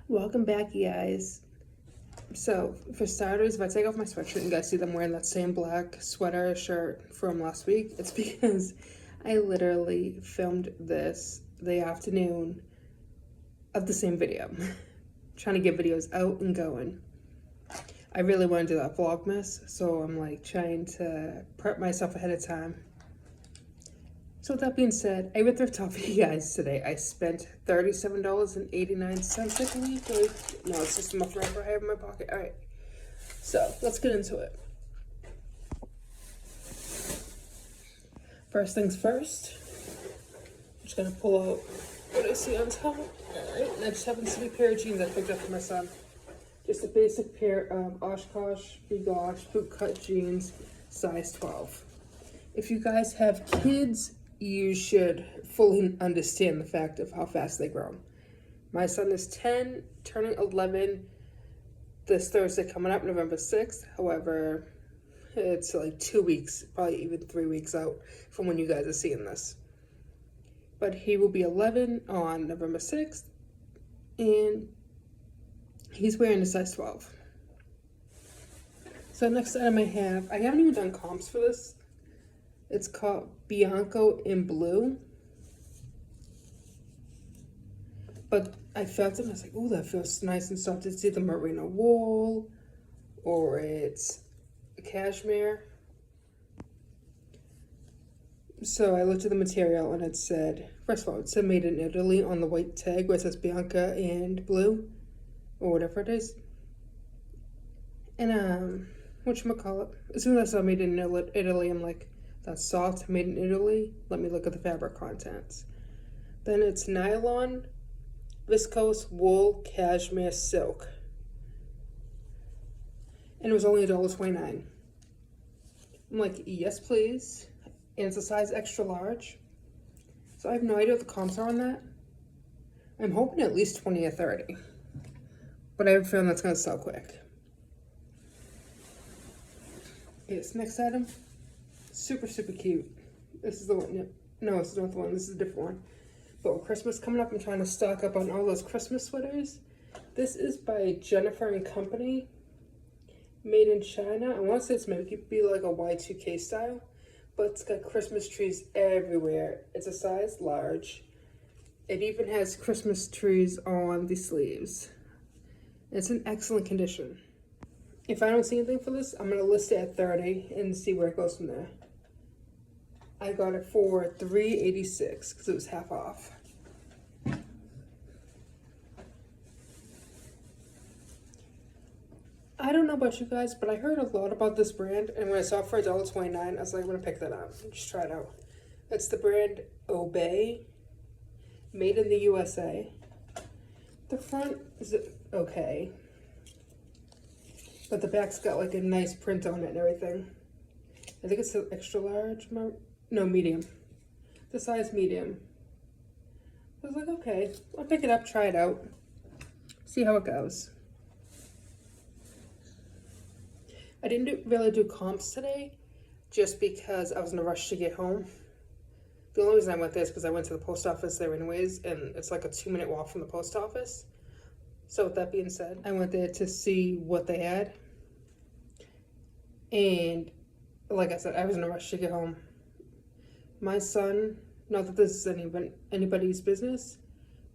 Welcome back, you guys. So, for starters, if I take off my sweatshirt and you guys see them wearing that same black sweater shirt from last week, it's because I literally filmed this the afternoon of the same video. Trying to get videos out and going. I really want to do that Vlogmas, so I'm like trying to prep myself ahead of time. So with that being said, I went thrift for you guys today. I spent $37.89, I believe. No, it's just the muffin wrapper I have in my pocket. All right, so let's get into it. First things first, I'm just gonna pull out what I see on top. All right, next happens to be a pair of jeans I picked up for my son. Just a basic pair of Oshkosh Begosh bootcut jeans, size 12. If you guys have kids, you should fully understand the fact of how fast they grow. My son is 10, turning 11 this Thursday coming up, November 6th. However, it's like 2 weeks, probably even 3 weeks out from when you guys are seeing this. But he will be 11 on November 6th, and he's wearing a size 12. So next item I haven't even done comps for this. It's called Bianco in Blue. But I felt it and I was like, oh, that feels nice and soft. It's either merino wool or it's cashmere. So I looked at the material and it said, first of all, it said made in Italy on the white tag where it says Bianca and Blue or whatever it is. And whatchamacallit, as soon as I saw made in Italy, I'm like, that's soft, made in Italy. Let me look at the fabric contents. Then it's nylon, viscose, wool, cashmere, silk. And it was only $1.29. I'm like, yes, please. And it's a size extra large. So I have no idea what the comps are on that. I'm hoping at least 20 or 30. But I have a feeling that's going to sell quick. Okay, this next item. Super, super cute. This is the one. No, this is not the one. This is a different one. But with Christmas coming up, I'm trying to stock up on all those Christmas sweaters. This is by Jennifer and Company. Made in China. I want to say it's maybe be like a Y2K style. But it's got Christmas trees everywhere. It's a size large. It even has Christmas trees on the sleeves. It's in excellent condition. If I don't see anything for this, I'm going to list it at 30 and see where it goes from there. I got it for $3.86 because it was half off. I don't know about you guys, but I heard a lot about this brand, and when I saw it for $1.29, I was like, I'm going to pick that up. Just try it out. It's the brand Obey, made in the USA. The front is okay, but the back's got like a nice print on it and everything. I think it's an extra large, no, medium. The size medium. I was like, okay, I'll pick it up, try it out, see how it goes. I didn't really do comps today, just because I was in a rush to get home. The only reason I went there is because I went to the post office there anyways, and it's like a 2-minute walk from the post office. So with that being said, I went there to see what they had. And like I said, I was in a rush to get home. My son, not that this is anybody's business,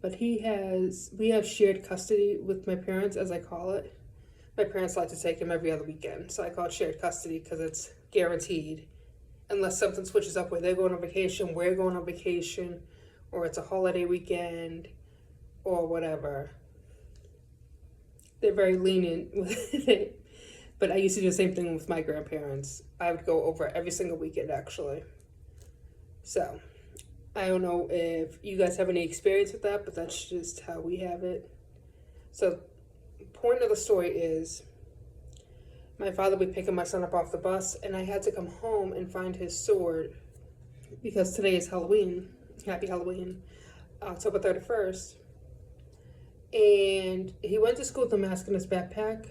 but we have shared custody with my parents, as I call it. My parents like to take him every other weekend, so I call it shared custody because it's guaranteed. Unless something switches up where they're going on vacation, we're going on vacation, or it's a holiday weekend, or whatever. They're very lenient with it. But I used to do the same thing with my grandparents. I would go over every single weekend, actually. So, I don't know if you guys have any experience with that, but that's just how we have it. So, point of the story is, my father would be picking my son up off the bus, and I had to come home and find his sword, because today is Halloween. Happy Halloween. October 31st. And he went to school with a mask in his backpack.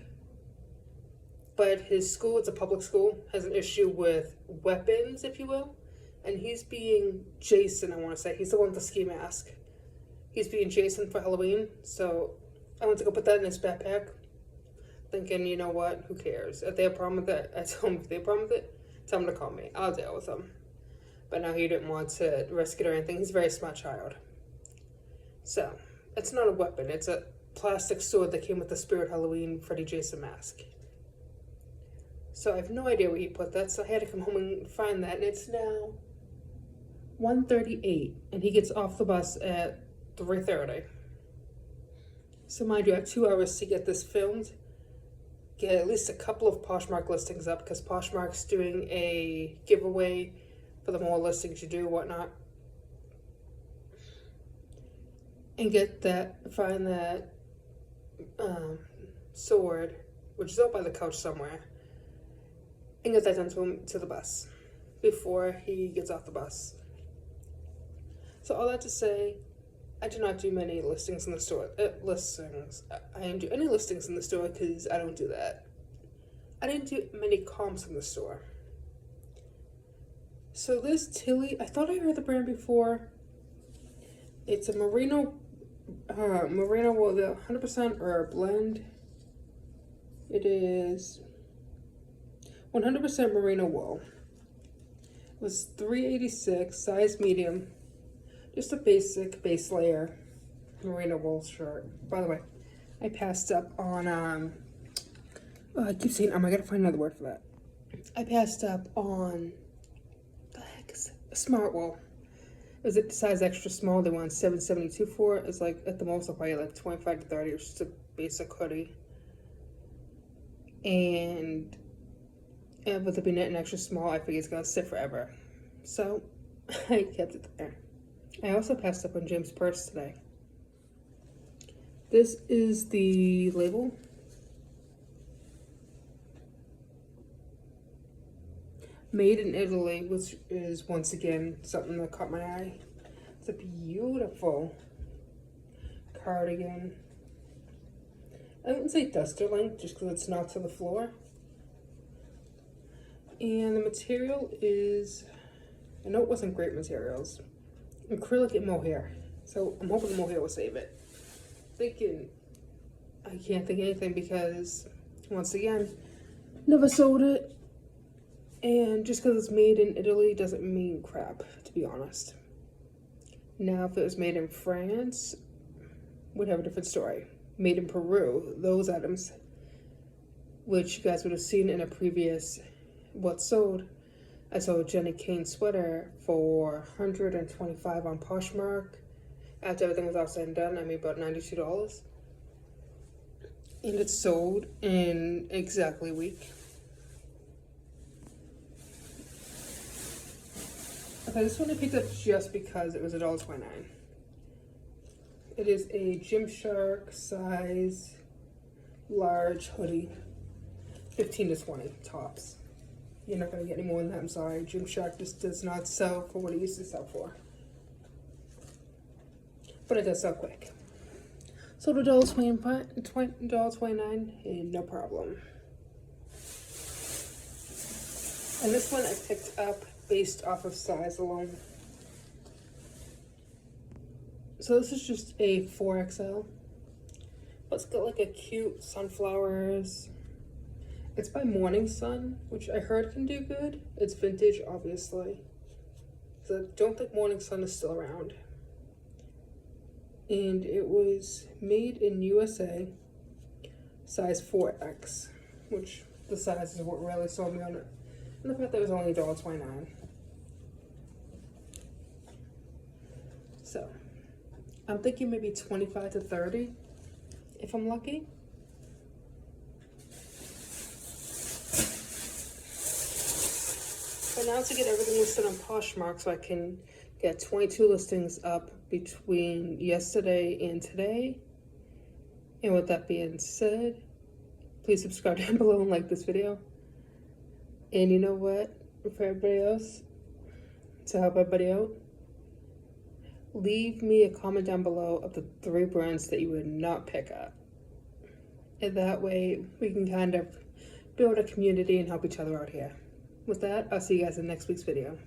But his school, it's a public school, has an issue with weapons, if you will. And he's being Jason, I want to say. He's the one with the ski mask. He's being Jason for Halloween. So I went to go put that in his backpack, thinking, you know what, who cares? If they have a problem with it, I told him if they have a problem with it, tell them to call me. I'll deal with them. But now he didn't want to risk it or anything. He's a very smart child. So, it's not a weapon. It's a plastic sword that came with the Spirit Halloween Freddy Jason mask. So I have no idea where he put that, so I had to come home and find that, and it's now 1:38, and he gets off the bus at 3:30. So mind you, I have 2 hours to get this filmed, get at least a couple of Poshmark listings up, because Poshmark's doing a giveaway for the more listings you do, whatnot. And find that sword, which is out by the couch somewhere, and get that done to him to the bus before he gets off the bus. So all that to say, I do not do many listings in the store. I didn't do any listings in the store because I don't do that. I didn't do many comps in the store. So this Tilly, I thought I heard the brand before. It's a merino wool, the 100% herb blend. It is 100% merino wool. It was $3.86, size medium. Just a basic base layer merino wool shirt. By the way, I passed up on I keep saying I gotta find another word for that. I passed up on the heck is it? Smart wool. Is it size extra small? They want $7.72 for it. It's like at the most I'll probably like 25 to 30. It's just a basic hoodie. And with it being an extra small, I figure it's gonna sit forever. So I kept it there. I also passed up on James' purse today. This is the label. Made in Italy, which is once again something that caught my eye. It's a beautiful cardigan. I wouldn't say duster length just because it's not to the floor. And the material is, I know it wasn't great materials, acrylic and mohair. So I'm hoping the mohair will save it. Thinking, I can't think anything because, once again, never sold it. And just because it's made in Italy doesn't mean crap, to be honest. Now, if it was made in France, we'd have a different story. Made in Peru, those items, which you guys would have seen in a previous What Sold. I sold a Jenny Kane sweater for $125 on Poshmark. After everything was all said and done, I made about $92. And it's sold in exactly a week. Okay, this one I picked up just because it was $1.29. It is a Gymshark size large hoodie, 15 to 20 tops. You're not gonna get any more than that, I'm sorry. Gymshark just does not sell for what it used to sell for. But it does sell quick. So the $1.29, and no problem. And this one I picked up based off of size alone. So this is just a 4XL. But it's got like a cute sunflowers. It's by Morning Sun, which I heard can do good. It's vintage, obviously. So I don't think Morning Sun is still around. And it was made in USA, size 4X, which the size is what really sold me on it. And the fact that it was only $1.29. So, I'm thinking maybe 25 to 30, if I'm lucky. But now to get everything listed on Poshmark so I can get 22 listings up between yesterday and today. And with that being said, please subscribe down below and like this video. And you know what, for everybody else, to help everybody out, leave me a comment down below of the 3 brands that you would not pick up. And that way we can kind of build a community and help each other out here. With that, I'll see you guys in next week's video.